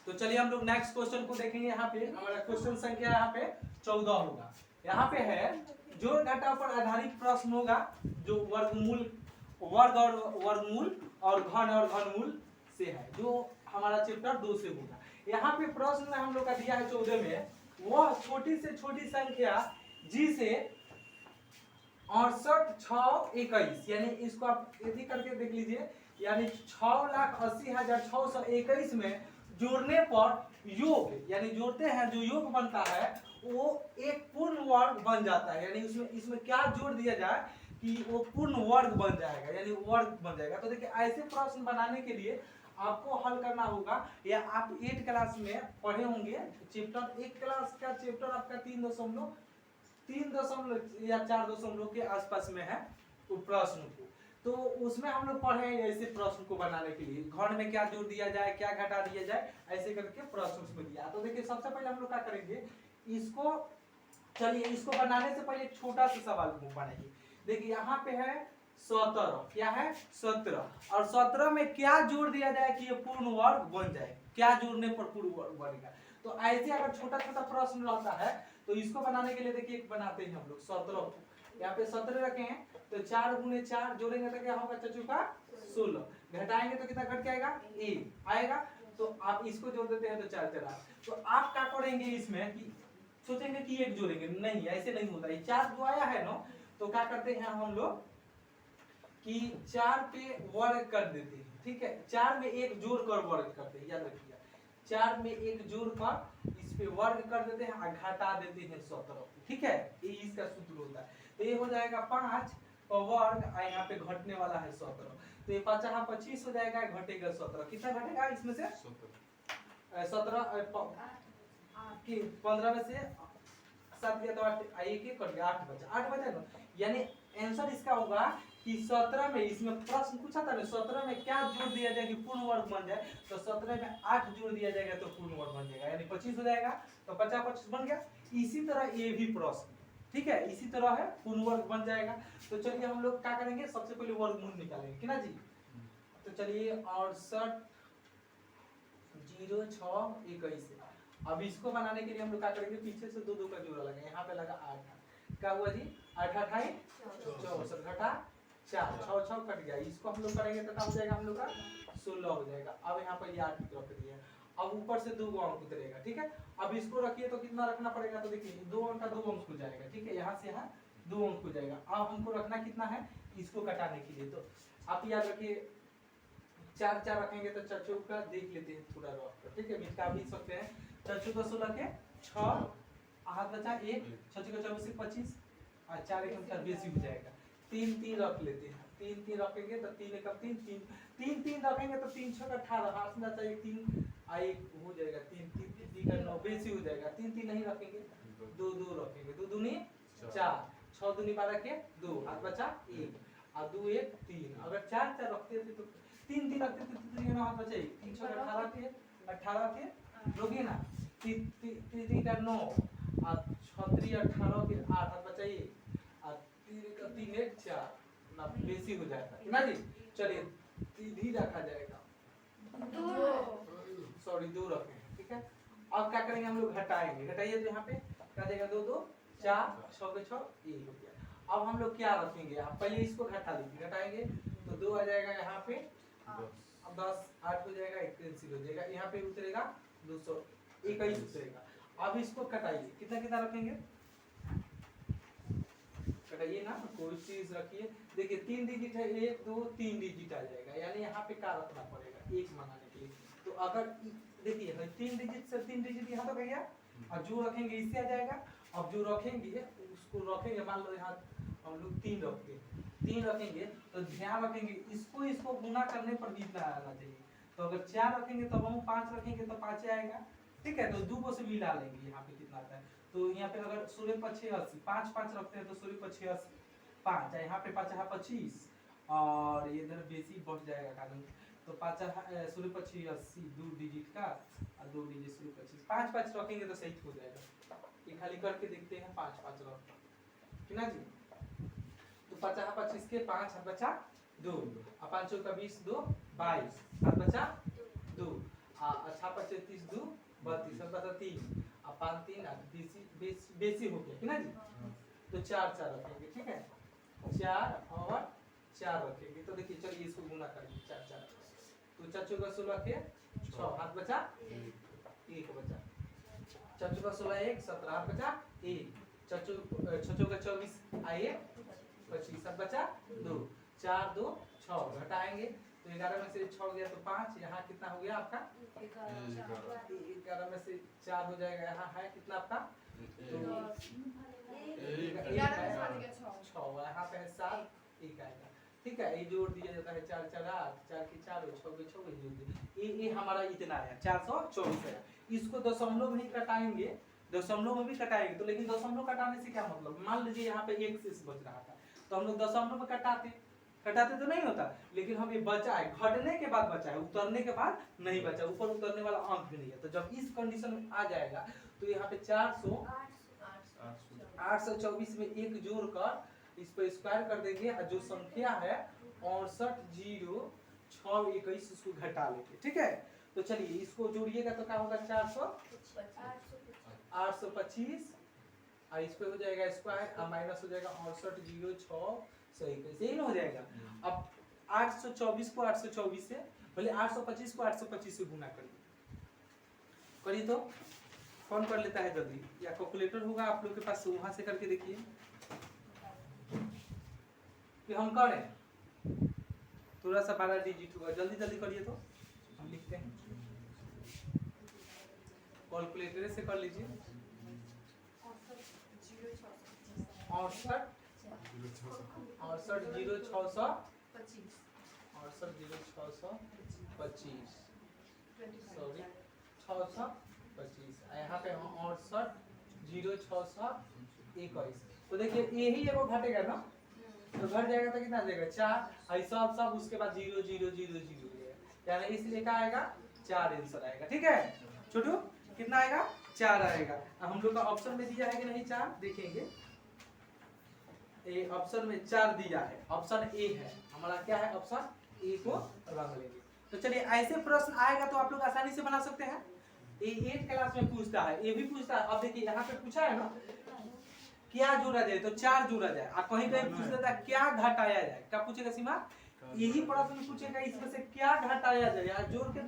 तो चलिए हम लोग नेक्स्ट क्वेश्चन को देखेंगे। यहाँ पे हमारा क्वेश्चन संख्या यहाँ पे 14 होगा। यहाँ पे है जोड़ घटाव पर आधारित प्रश्न होगा, जो वर्गमूल वर्ग और घन और घनमूल से है, जो हमारा चैप्टर 2 से होगा। यहाँ पे प्रश्न में हम लोग का दिया है 14 में, वह छोटी से छोटी संख्या जी से 68 6 21, यानी इसको आप यदि करके देख लीजिए, यानी 6,80,621 में जोड़ने पर योग, यानी जोड़ते हैं जो योग बनता है वो एक पूर्ण वर्ग बन जाता है। यानी इसमें क्या जोड़ दिया जाए कि वो पूर्ण वर्ग बन जाएगा, यानी वर्ग बन जाएगा। तो देखिए ऐसे प्रश्न बनाने के लिए आपको हल करना होगा, या आप 8 क्लास में पढ़े होंगे चैप्टर, एक क्लास का चैप्टर आपका 3 या 4 के आसपास में है तो प्रश्न को, तो उसमें हम लोग पढ़े ऐसे प्रश्न को बनाने के लिए घन में क्या जोड़ दिया जाए, क्या घटा दिया जाए, ऐसे करके प्रश्न उसमें दिया। तो देखिए सबसे पहले हम लोग क्या करेंगे, इसको चलिए इसको बनाने से पहले एक छोटा सा सवाल बनाइए। देखिए यहाँ पे है 17, क्या है 17, और 17 में क्या जोड़ दिया जाए कि ये पूर्ण वर्ग बन जाए, क्या जोड़ने पर पूर्ण वर्ग बनेगा। तो ऐसे अगर छोटा छोटा प्रश्न रहता है तो इसको बनाने के लिए देखिए एक बनाते हैं हम लोग 17, यहाँ पे 17 रखे हैं तो 4 गुने 4 जोड़ेंगे तो क्या होगा चचू का 16, घटाएंगे तो कितना घट के आएगा 1 आएगा। तो आप इसको जोड़ देते हैं तो 4 4 8। तो आप क्या करेंगे इसमें कि सोचेंगे कि 1 जोड़ेंगे, नहीं ऐसे नहीं होता, ये 4 जो आया है ना, तो क्या करते हैं हम लोग कि 4 पे वर्ग कर देते हैं, ठीक है, 4 में 1 जोड़ कर वर्ग करते हैं, याद रखिए 4 में 1 जोड़ कर इस पे वर्ग कर देते हैं और घटा देते हैं 17, ठीक है, ये इसका सूत्र होता है। तो ये हो जाएगा 5 का वर्ग और यहाँ पे घटने वाला है 17, तो ये 5 25 हो जाएगा, घटेगा 17, कितना घटेगा इसमें से 17 15 में से 7 गया तो 8 1 कट गया, 8 बचा ना, यानी आंसर इसका होगा कि 17 में, इसमें प्रश्न पूछा था ना 17 में क्या जोड़ दिया जाए कि पूर्ण वर्ग बन जाए, तो 17 में 8 जोड़ दिया जाएगा तो पूर्ण वर्ग बन जाएगा, यानी 25 हो जाएगा, तो 50 25 बन गया। इसी तरह ये भी प्रश्न, ठीक है, इसी तरह है पूर्ण वर्ग बन जाएगा। तो चलिए हम लोग क्या करेंगे, सबसे पहले वर्गमूल निकालेंगे कि ना जी। तो चलिए 68 0 6 21, अब इसको बनाने के लिए हम लोग क्या करेंगे, पीछे से 2 2 का जोड़ा लगा, यहाँ पे लगा 8, क्या हुआ जी 8 8 64 घटा 4 6 6 कट गया, इसको हम लोग करेंगे तो क्या हो जाएगा हम लोग का 16 हो जाएगा। अब यहाँ पर ये 8 की तरफ दिया, अब ऊपर से 2 अंक उतरेगा, ठीक है। अब इसको रखिए तो कितना रखना पड़ेगा, तो देखिए 2 अंक का 2 अंक हो जाएगा, ठीक है, यहाँ से यहाँ 2 अंक हो जाएगा। अब हमको रखना कितना है इसको घटाने के लिए, तो आप याद रखिए 4 4 रखेंगे तो चचू का देख लेते हैं थोड़ा रख, ठीक है, मिटा भी सकते हैं। चचू का 16 के 6 हाथ बचा 1, चचू का 24 से 25 और 4 1 4 बेसी हो जाएगा, 3 3 रख लेते हैं, 3 3 रखेंगे तो 3 1 3 3 3 3 रखेंगे तो 3 6 का 18 हाथ में चाहिए 3 1 हो जाएगा, 3 3 3 का 9 बेसी हो जाएगा, 3 3 नहीं रखेंगे 2 2 रखेंगे, 2 दूनी 4 6 दूनी 12 के 2 हाथ बचा 1 और 2 1 3, अगर 4 4 रखते थे तो 3 3 रखते थे तो 3 हाथ बचे 3 6 18 के लोगे ना, 3 3 का 9 और 6 3 18 के 8 हाथ बचा 1 और 3 का 3 1 4 ना बेसी हो जाएगा ना जी। चलिए 3 रखा जाएगा, 2 रखें, ठीक है। अब क्या करेंगे हम लोग घटाएंगे, घटाइए तो यहाँ पे क्या जाएगा 2 2 4 6 के 6 1 हो गया। अब हम लोग क्या रखेंगे, आप पहले इसको घटा लीजिए, घटाएंगे तो 2 आ जाएगा यहाँ पे, अब 10 8 हो जाएगा, 1 कैंसिल हो जाएगा, यहाँ पे उतरेगा 221 उतरेगा। अब इसको कटाइए, कितना कितना रखेंगे, कटाइए ना, कोई चीज रखिए, देखिए 3 डिजिट है, 1 2 3 डिजिट आ जाएगा, यानी यहाँ पे क्या रखना पड़ेगा 1 बनाने के लिए। तो अगर देखिए 3 डिजिट से 3 डिजिट यहाँ तक गया, और जो रखेंगे इससे आ जाएगा। अब जो रखेंगे उसको रखेंगे, मान लो यहाँ हम लोग 3 रखते हैं, 3 रखेंगे तो ध्यान रखेंगे इसको गुना करने पर भी इतना आना चाहिए। तो अगर 4 रखेंगे तब हम 5 रखेंगे तो 5 आएगा, ठीक है, तो 2 को से मिला लेंगे, यहाँ पे कितना आता है, तो यहाँ पे अगर 16 5 6 80, 5 5 रखते हैं तो 16 5 6 80 5, यहाँ पे 5 25 और इधर बेसी बढ़ जाएगा कारण, तो 5 16 25 80 2 डिजिट का और 2 डिजिट 16 25 5 5 रखेंगे तो सही हो जाएगा। ये खाली करके देखते हैं 5 5 रख कि ना जी। तो 5 25 के 5 हाथ बचा 2 और 5 का 20 2 22 हाथ बचा 2 अच्छा 35 2 32 सब बता 3 अब 5 3 8 बेसी हो गया है ना जी। तो 4 4 रखेंगे ठीक है 4 और 4 रखेंगे तो देखिए चलिए इसको गुना करेंगे 4 4 तो 4 चौका 16 के 6 हाथ बचा 1 बचा 4 चौका 16 1 17 हाथ बचा 1 6 चौका 24 आइए 25 सब बचा 2 4 2 6 घटाएंगे तो 11 में से 6 गया तो 5 यहाँ कितना हो गया आपका 11 में से 4 हो जाएगा यहाँ है कितना आपका तो 6 यहाँ पे है 7 1 आएगा ठीक है ये जोड़ दिया जाता है 4 4 8 4 की 4 6 की 6 जोड़ दिया ये हमारा इतना आया 424 है इसको दशमलव में ही कटाएंगे दशमलव में भी कटाएंगे तो लेकिन दशमलव कटाने से क्या मतलब मान लीजिए यहाँ पे 1 शेष बच रहा था तो हम लोग दशमलव में कटाते तो नहीं होता लेकिन हम ये बचा है घटने के बाद बचा है उतरने के बाद नहीं बचा ऊपर उतरने वाला अंक भी नहीं है तो जब इस कंडीशन में आ जाएगा तो यहाँ पे 824 में 1 जोड़ कर इस पर स्क्वायर कर देंगे और जो संख्या है 680621 इसको घटा लेंगे ठीक है तो चलिए इसको जोड़िएगा तो क्या होगा 825 और इस पे हो जाएगा स्क्वायर और माइनस हो जाएगा 680621 यही ना हो जाएगा अब 824 को 824 से भले 825 को 825 से गुना करिए तो कौन कर लेता है जल्दी या कैलकुलेटर होगा आप लोग के पास वहां से करके देखिए कि हम करें थोड़ा सा 12 डिजिट होगा जल्दी जल्दी करिए तो हम लिखते हैं कैलकुलेटर से कर लीजिए 680625 सॉरी 625 यहाँ पे 680621 तो देखिए यही एगो घटेगा ना तो घट जाएगा तो कितना आ जाएगा 4 ऐसा सब उसके बाद 0 0 0 0 यानी इसलिए क्या आएगा 4 आंसर आएगा ठीक है छोटू कितना आएगा 4 आएगा अब हम लोग का ऑप्शन में दिया है कि नहीं 4 देखेंगे ये ऑप्शन में 4 दिया है ऑप्शन ए है हमारा क्या है ऑप्शन ए को रंग लेंगे तो चलिए ऐसे प्रश्न आएगा तो आप लोग आसानी से बना सकते हैं ये 8 क्लास में पूछता है ये भी पूछता है अब देखिए यहाँ पे पूछा है ना क्या जोड़ा जाए तो 4 जोड़ा जाए और कहीं कहीं पूछ देता है क्या घटाया जाए क्या पूछेगा सीमा यही प्रश्न पूछेगा इसमें से क्या घटाया जाए जोड़ के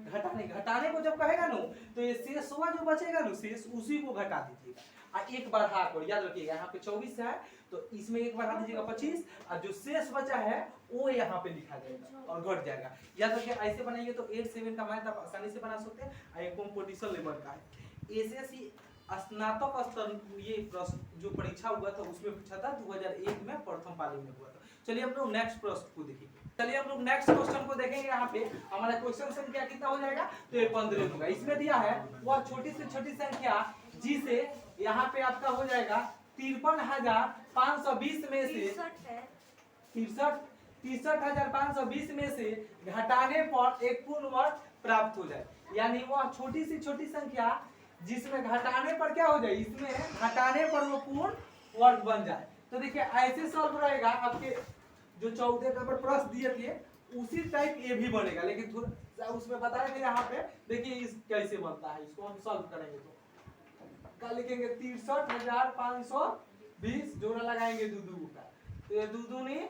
घटाने को जब कहेगा ना तो ये शेष हुआ जो बचेगा ना शेष उसी को घटा दीजिएगा और एक बढ़ा कर याद रखिएगा यहाँ पे 24 है तो इसमें एक बढ़ा दीजिएगा 25 और जो शेष बचा है वो यहाँ पे लिखा जाएगा और घट जाएगा याद रखिए ऐसे बनाइए तो 8 7 का मैथ आप आसानी से बना सकते हैं ये कंपटीशन लेवल का है एसएससी स्नातक स्तर ये प्रश्न जो परीक्षा हुआ था उसमें पूछा था 2001 में प्रथम पाली में हुआ था चलिए हम लोग नेक्स्ट प्रश्न को देखेंगे चलिए हम लोग नेक्स्ट क्वेश्चन को देखेंगे यहाँ पे हमारा क्वेश्चन संख्या कितना हो जाएगा तो ये 15 होगा इसमें दिया है वह छोटी से छोटी संख्या जिसे यहाँ पे आपका हो जाएगा 53,520 में से 63,520 में से घटाने पर एक पूर्ण वर्ग प्राप्त हो जाए यानी वह छोटी से छोटी संख्या जिसमें घटाने पर क्या हो जाए इसमें घटाने पर वो पूर्ण वर्ग बन जाए तो देखिए ऐसे सॉल्व रहेगा आपके जो 14 नंबर प्रश्न दिए थे उसी टाइप ये भी बनेगा लेकिन थोड़ा उसमें बताया गया यहाँ पे देखिए इस कैसे बनता है इसको हम सॉल्व करेंगे तो क्या लिखेंगे 63,520 जोड़ा लगाएंगे दू का तो ये दू ने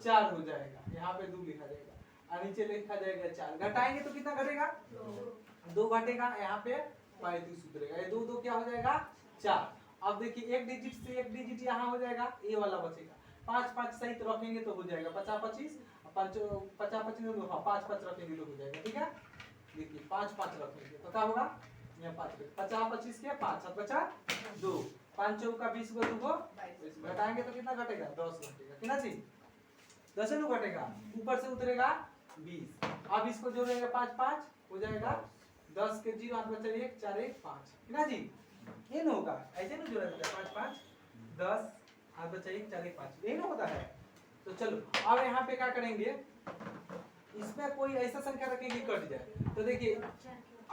4 हो जाएगा यहाँ पे 2 लिखा जाएगा और नीचे लिखा जाएगा 4 घटाएंगे तो कितना घटेगा 2 घटेगा यहाँ पे 35 उतरेगा ये 2 क्या हो जाएगा 4 अब देखिए एक डिजिट से एक डिजिट यहाँ हो जाएगा ये वाला बचेगा 5 5 सहित रखेंगे तो हो जाएगा 50 25 5 रखेंगे तो हो जाएगा ठीक है देखिए 5 5 रखेंगे तो क्या होगा यहाँ 5 50 25 के 5 बचा 2 5 चौका 20 को 2 घटाएंगे तो कितना घटेगा 10 घटेगा कितना चीज 10 नु घटेगा ऊपर से उतरेगा 20 अब इसको जोड़ेंगे 5 5 हो जाएगा 10 के 0 हाथ बचा 1 4 1 5 कितना जी ये न होगा ऐसे न जोड़ा जाता है 5 5 10 हाथ बचा 1 4 1 5 यही ना होता है तो चलो अब यहाँ पे क्या करेंगे इसमें कोई ऐसा संख्या रखेंगे कट जाए तो देखिए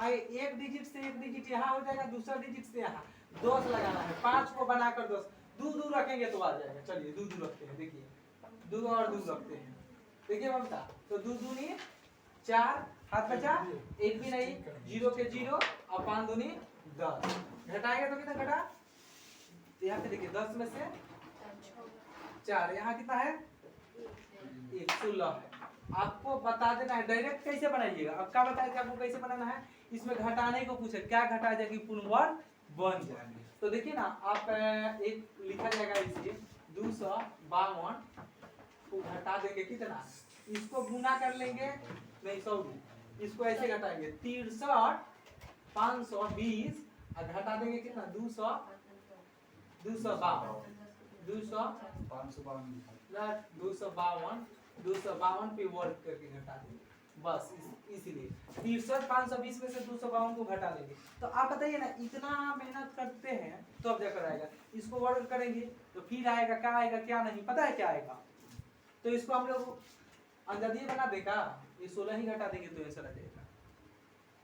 एक डिजिट से एक डिजिट यहाँ हो जाएगा दूसरा डिजिट से यहाँ 10 लगाना है 5 को बनाकर 10 2 रखेंगे तो आ जाएगा चलिए 2 रखते हैं देखिए 2 और 2 रखते हैं देखिए ममता तो 2 दूनी 4 हाथ बचा, एक भी नहीं, 0 के 0 और 5 दूनी 10, घटाएगा तो कितना घटा, यहाँ पे देखिए 10 में से 4, यहाँ कितना है 16 है। आपको बता देना है डायरेक्ट कैसे बनाइएगा। अब क्या बताया आपको कैसे बनाना है, इसमें घटाने को पूछे क्या घटा जाए कि पूर्ण वर्ग बन जाए। तो देखिए ना आप एक लिखा जाएगा इसे 252 को घटा देंगे कितना, इसको गुना कर लेंगे, नहीं सॉरी इसको ऐसे घटाएंगे 63 520 और घटा देंगे कितना 252 पे वर्ग करके घटा देंगे बस इसीलिए 63 520 में से 252 को घटा देंगे। तो आप बताइए ना इतना मेहनत करते हैं तो अब जाकर आएगा, इसको वर्ग करेंगे तो फिर आएगा क्या नहीं पता है क्या आएगा। तो इसको हम लोग अंदाज़ी बना देगा, ये 16 ही घटा देंगे तो आंसर आ जाएगा।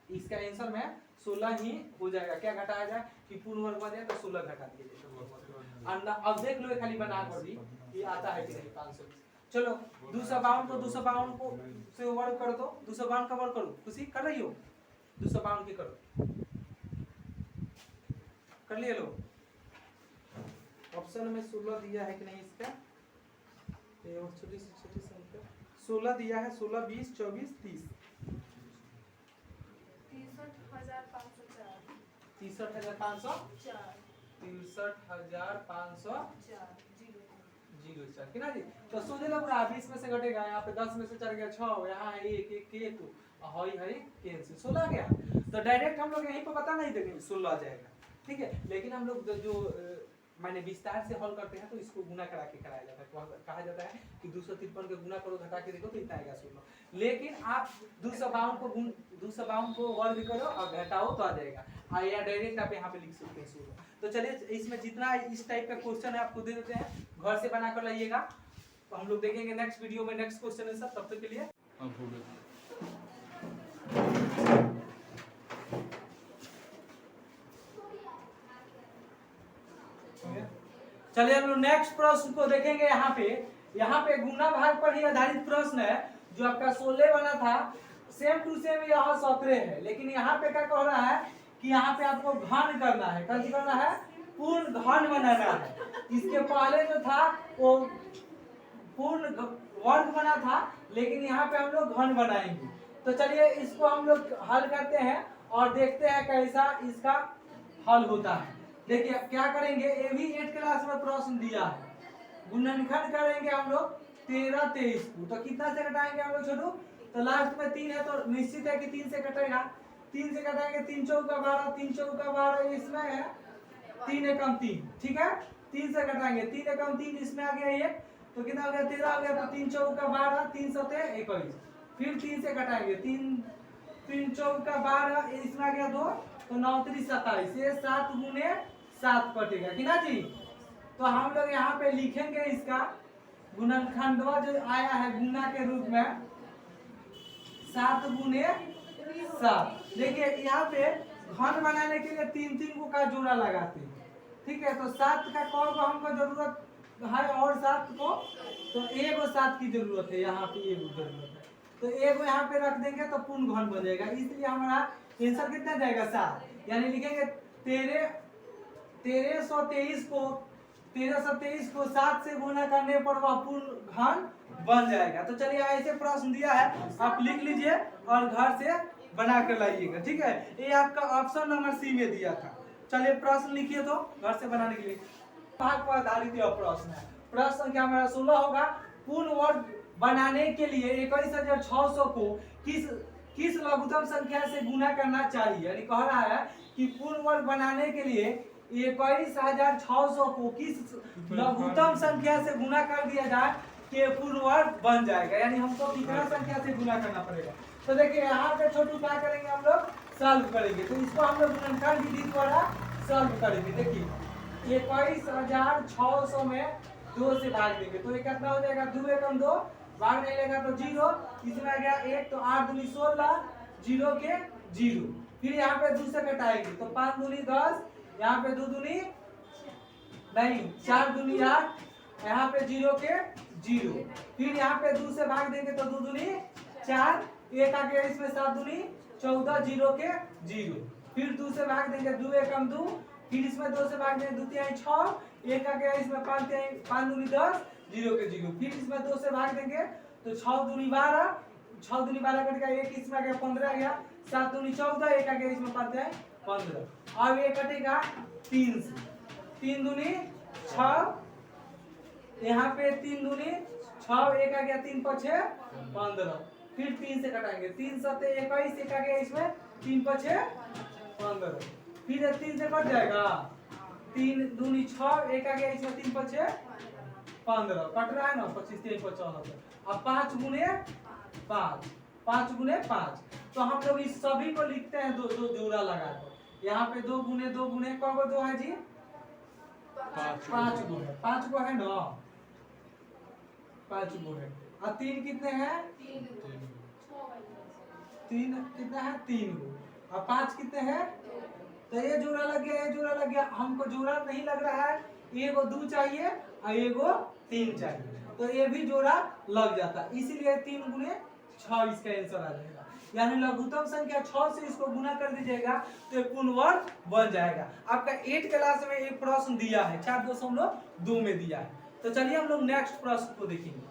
इसका आंसर में 16 ही हो जाएगा। क्या घटाया जाए कि पूर्ण वर्ग बन जाए तो 16 घटा दिया जाएगा। अब देख लो खाली बना कर दी ये आता है कि नहीं 520। चलो 252 को 252 को से वर्ग कर दो, 252 का वर्ग करो, खुशी कर रही हो 252 की करो, कर लिए लो। ऑप्शन में 16 दिया है कि नहीं इसका, ये छोटी संख्या 16 दिया है, 16 20 24 30 63,504 कि ना जी। तो सोचे लो पूरा 20 में से घटेगा, यहाँ पे 10 में से चढ़ गया 6, यहाँ 1 1 1 हई हई कैंसिल 16 गया। तो डायरेक्ट हम लोग यहीं पे पता नहीं देंगे 16 आ जाएगा, ठीक है। लेकिन हम लोग जो माने विस्तार से हल करते हैं तो इसको गुना करा के कराया जाता है। कहा जाता है कि 253 के गुना करो घटा के देखो तो इतना आएगा 16। लेकिन आप 252 को वर्ग करो और घटाओ तो आ जाएगा, या डायरेक्ट आप यहाँ पे लिख सकते हैं 16। तो चलिए इसमें जितना इस टाइप का क्वेश्चन है आपको दे देते हैं, घर से बना कर लाइएगा। तो हम लोग देखेंगे नेक्स्ट वीडियो में नेक्स्ट क्वेश्चन है सब, तब तक के लिए चलिए हम लोग नेक्स्ट प्रश्न को देखेंगे। यहाँ पे गुना भाग पर ही आधारित प्रश्न है। जो आपका 16 बना था सेम टू सेम यहाँ 17 है, लेकिन यहाँ पे क्या कह रहा है कि यहाँ पे आपको घन करना है। कैसे करना है, पूर्ण घन बनाना है। इसके पहले जो था वो पूर्ण वर्ग बना था, लेकिन यहाँ पे हम लोग घन बनाएंगे। तो चलिए इसको हम लोग हल करते हैं और देखते हैं कैसा इसका हल होता है। देखिए क्या करेंगे, ये भी 8 क्लास में प्रश्न दिया है। गुणनखंड करेंगे हम लोग 13 23 को, तो कितना से घटाएंगे हम लोग छोटू, तो लास्ट में 3 है तो निश्चित है कि 3 से कटेगा। 3 से घटाएंगे 3 चौका 12, 3 चौका 12 इसमें है, 3 एकम 3, ठीक है। 3 से घटाएंगे 3 एकम 3 इसमें आ गया ये, तो कितना हो गया 13 हो गया। तो 3 चौका 12, 3 सते 21, फिर 3 से घटाएंगे 3 चौका 12 इसमें आ गया 2, तो 9 3 27, ये 7 गुने 7 कटेगा कि ना जी। तो हम लोग यहाँ पे लिखेंगे इसका गुणनखंडवा जो आया है गुना के रूप में 7 गुने 7। देखिए यहाँ पे घन बनाने के लिए 3 को का जोड़ा लगाते हैं, ठीक है। तो 7 का कौन को हमको जरूरत है और 7 को, तो एगो 7 की जरूरत है, यहाँ पे एगो जरूरत है, तो एगो यहाँ पे रख देंगे तो पूर्ण घन बन जाएगा। इसलिए हमारा आंसर कितना जाएगा 7, यानी लिखेंगे 1323 को 7 से गुना करने पर वह पूर्ण घन बन जाएगा। तो चलिए ऐसे प्रश्न दिया है, आप लिख लीजिए और घर से बना कर लाइएगा, ठीक है। ये आपका ऑप्शन नंबर सी में दिया था। चलिए प्रश्न लिखिए तो घर से बनाने के लिए भाग पर आधारित यह प्रश्न है। प्रश्न संख्या हमारा 16 होगा। पूर्ण वर्ग बनाने के लिए 21,600 को किस लघुत्तम संख्या से गुना करना चाहिए। यानी कह रहा है कि पूर्ण वर्ग बनाने के लिए 21,600 को किस लघुत्तम संख्या से गुना कर दिया जाए कि पूर्ण वर्ग बन जाएगा। यानी हमको कितना संख्या से गुना करना पड़ेगा। तो देखिए यहाँ पे छोटू क्या करेंगे, हम लोग सॉल्व करेंगे। तो इसको हम लोग गुणनखंड विधि द्वारा सॉल्व करेंगे। देखिए 21,600 में 2 से भाग देंगे तो ये कितना हो जाएगा, 2 एकम 2, भाग नहीं लेगा तो 0, इसमें आ गया 1, तो 8 दूनी 16, 0 के 0। फिर यहाँ पे 2 से घटाएंगे तो 5 दूनी 10, यहाँ पे 2 दूनी नहीं 4 दूनी 8, यहाँ पे 0 के 0। फिर यहाँ पे 2 से भाग देंगे तो 2 दूनी 4, एक आ गया इसमें 7 दूनी 14 जीरो के जीरो। फिर 2 से भाग देंगे 2 एकम 2, फिर इसमें 2 से भाग देंगे 2 तिहाई 6, एक आ गया इसमें 5 दूनी 10 जीरो के जीरो। फिर इसमें 2 से भाग देंगे तो 6 दूनी 12, 6 दूनी 12 कट गया, एक इसमें आ गया 15 आ गया, 7 दूनी 14, एक आ गया इसमें 5 तिहाई 15। अब ये कटेगा 3 से, 3 दूनी 6, यहाँ पे 3 दूनी 6, एक आ गया 3 पछे 15। फिर 3 से कटाएंगे, 3 सत्ते 21, एक आ गया इसमें 3 पछे 15। फिर 3 से कट जाएगा, 3 दूनी 6, एक आ गया इसमें 3 पछे 15, कट रहा है ना, 25 3 75। अब 5 गुने 5, 5 गुने 5। तो हम लोग इस सभी को लिखते हैं दो दो जोड़ा लगाकर। यहाँ पे 2 गुने 2 गुने कब 2 है जी? 5 गुने 5 को है ना, 5 गुने। और 3 कितने हैं? 3 कितना है? 3 गो। और 5 कितने हैं? तो ये जोड़ा लग गया, ये जोड़ा लग गया। हमको जोड़ा नहीं लग रहा है, एगो 2 चाहिए और एगो 3 चाहिए, तो ये भी जोड़ा लग जाता है। इसीलिए 3 गुने 6 इसका आंसर आ जाएगा। यानी लघुत्तम संख्या 6 से इसको गुना कर दीजिएगा तो ये पूर्ण वर्ग बन जाएगा। आपका 8 क्लास में एक प्रश्न दिया है 4.2 में दिया है। तो चलिए हम लोग नेक्स्ट प्रश्न को देखेंगे।